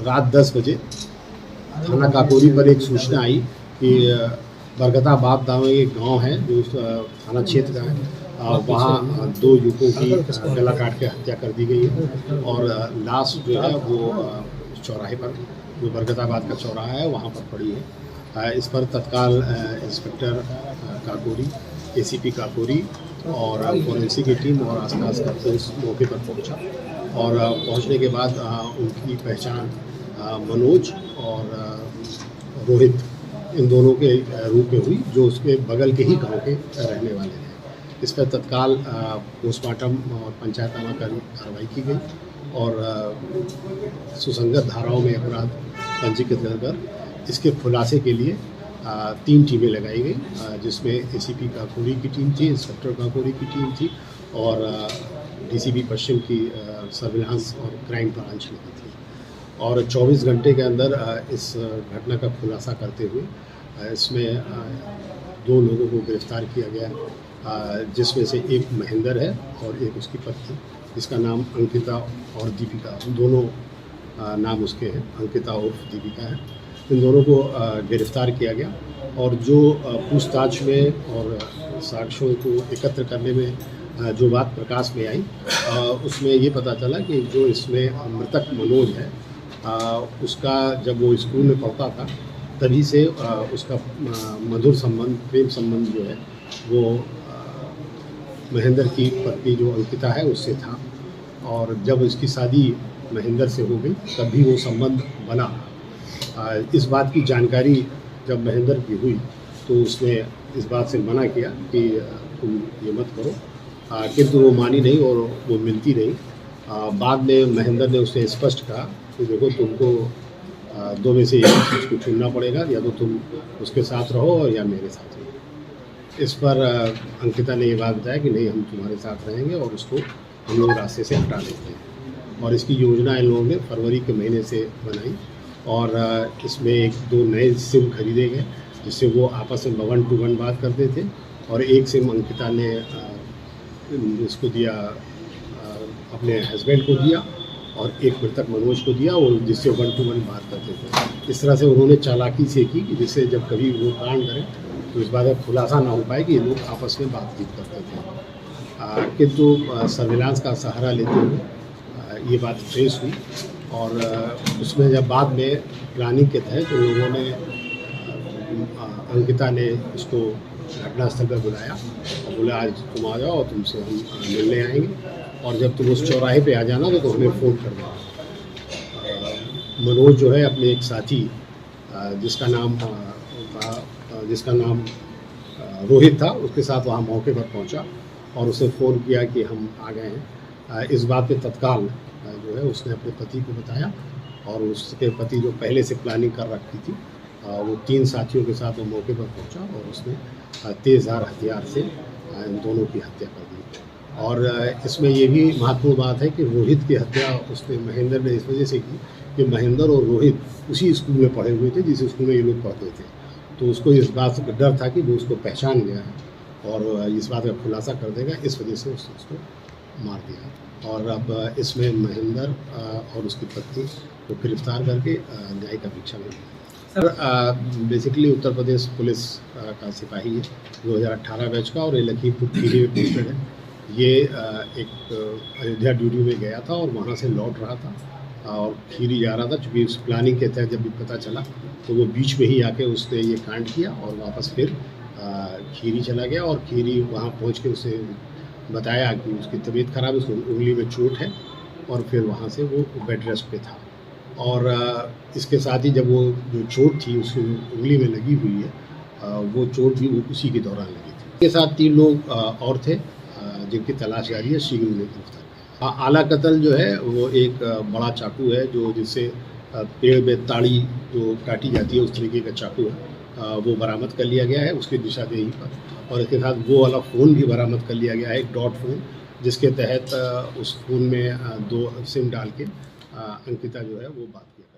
रात 10 बजे थाना काकोरी पर एक सूचना आई कि बरगताबाद नाम एक गांव है जो थाना क्षेत्र का है। वहाँ 2 युवकों की गला काट के हत्या कर दी गई है और लाश जो है वो चौराहे पर, जो बरगताबाद का चौराहा है वहाँ पर पड़ी है। इस पर तत्काल इंस्पेक्टर काकोरी, एसीपी काकोरी और फोरेंसिक की टीम और आसपास का पुलिस मौके पर पहुंचा और पहुंचने के बाद उनकी पहचान मनोज और रोहित, इन दोनों के रूप में हुई, जो उसके बगल के ही गांव के रहने वाले हैं। इस पर तत्काल पोस्टमार्टम और पंचायताना कार्रवाई की गई और सुसंगत धाराओं में अपराध पंजीकृत कर इसके खुलासे के लिए 3 टीमें लगाई गई, जिसमें एसीपी काकोरी की टीम थी, इंस्पेक्टर काकोरी की टीम थी और डीसीपी पश्चिम की सर्विलांस और क्राइम ब्रांच में थी। और 24 घंटे के अंदर इस घटना का खुलासा करते हुए इसमें 2 लोगों को गिरफ्तार किया गया, जिसमें से एक महेंद्र है और एक उसकी पत्नी, जिसका नाम अंकिता और दीपिका, दोनों नाम उसके हैं, अंकिता और दीपिका है। इन दोनों को गिरफ्तार किया गया और जो पूछताछ में और साक्ष्यों को एकत्र करने में जो बात प्रकाश में आई, उसमें ये पता चला कि जो इसमें मृतक मनोज है, उसका जब वो स्कूल में पढ़ता था तभी से उसका मधुर संबंध, प्रेम संबंध जो है वो महेंद्र की पत्नी जो अंकिता है उससे था और जब उसकी शादी महेंद्र से हो गई तभी वो संबंध बना। इस बात की जानकारी जब महेंद्र की हुई तो उसने इस बात से मना किया कि तुम ये मत करो, किंतु वो मानी नहीं और वो मिलती नहीं। बाद में महेंद्र ने उसे स्पष्ट कहा कि देखो, तुमको 2 में से एक चीज़ को चुनना पड़ेगा, या तो तुम उसके साथ रहो या मेरे साथ रहो। इस पर अंकिता ने ये बात बताया कि नहीं, हम तुम्हारे साथ रहेंगे और उसको हम लोग रास्ते से हटा देते हैं। और इसकी योजना इन लोगों ने फरवरी के महीने से बनाई और इसमें 1-2 नए सिम खरीदे गए, जिससे वो आपस में 1 to 1 बात करते थे और एक सिम अंकिता ने इसको दिया, अपने हस्बैंड को दिया और एक मृतक मनोज को दिया, और जिससे 1 to 1 बात करते थे। इस तरह से उन्होंने चालाकी से की कि जिससे जब कभी वो कांड करें तो इस बात का खुलासा ना हो पाए कि ये लोग आपस में बातचीत करते थे। किंतु सर्विलांस का सहारा लेते हुए ये बात ट्रेस हुई और उसमें जब बाद में प्लानिंग के तहत तो लोगों ने, अंकिता ने इसको घटनास्थल पर बुलाया और बोला आज तुम आ जाओ और तुमसे हम मिलने आएंगे, और जब तुम उस चौराहे पे आ जाना तो हमें फ़ोन कर देना। मनोज जो है अपने एक साथी जिसका नाम रोहित था, उसके साथ वहाँ मौके पर पहुँचा और उसे फ़ोन किया कि हम आ गए हैं। इस बात पे तत्काल जो है उसने अपने पति को बताया और उसके पति जो पहले से प्लानिंग कर रखी थी, वो 3 साथियों के साथ वो मौके पर पहुंचा और उसने तेज़धार हथियार से इन दोनों की हत्या कर दी। और इसमें ये भी महत्वपूर्ण बात है कि रोहित की हत्या उसने, महेंद्र ने इस वजह से की कि महेंद्र और रोहित उसी स्कूल में पढ़े हुए थे जिस स्कूल में ये लोग पढ़ते थे, तो उसको इस बात का डर था कि वो उसको पहचान गया है और इस बात का खुलासा कर देगा, इस वजह से उसने उसको मार दिया। और अब इसमें महेंद्र और उसकी पत्नी को गिरफ्तार करके न्यायिक अपेक्षा में sir basically Uttar Pradesh police का सिपाही है, 2018 बैच का, और ये लखीमपुर खीरी में पोस्टेड है। ये एक अयोध्या ड्यूटी में गया था और वहाँ से लौट रहा था और खीरी जा रहा था। चूँकि उस प्लानिंग के तहत जब भी पता चला तो वो बीच में ही आके उसने ये कांड किया और वापस फिर खीरी चला गया और खीरी वहाँ पहुँच के उसे बताया कि उसकी तबीयत ख़राब है, उसको उंगली में चोट है, और फिर वहाँ से वो बेड रेस्ट पे था। और इसके साथ ही जब वो जो चोट थी उसकी उंगली में लगी हुई है, वो चोट भी उसी के दौरान लगी थी। इसके साथ 3 लोग और थे जिनकी तलाश जारी है, शीघ्र उन्हें गिरफ्तार। आला कत्ल जो है वो एक बड़ा चाकू है, जो जिससे पेड़ में ताड़ी जो काटी जाती है उस तरीके का चाकू है, वो बरामद कर लिया गया है उसकी निशानदेही पर। और इसके साथ वो वाला फ़ोन भी बरामद कर लिया गया है, एक डॉट फ़ोन, जिसके तहत उस फ़ोन में 2 सिम डाल के अंकिता जो है वो बात किया।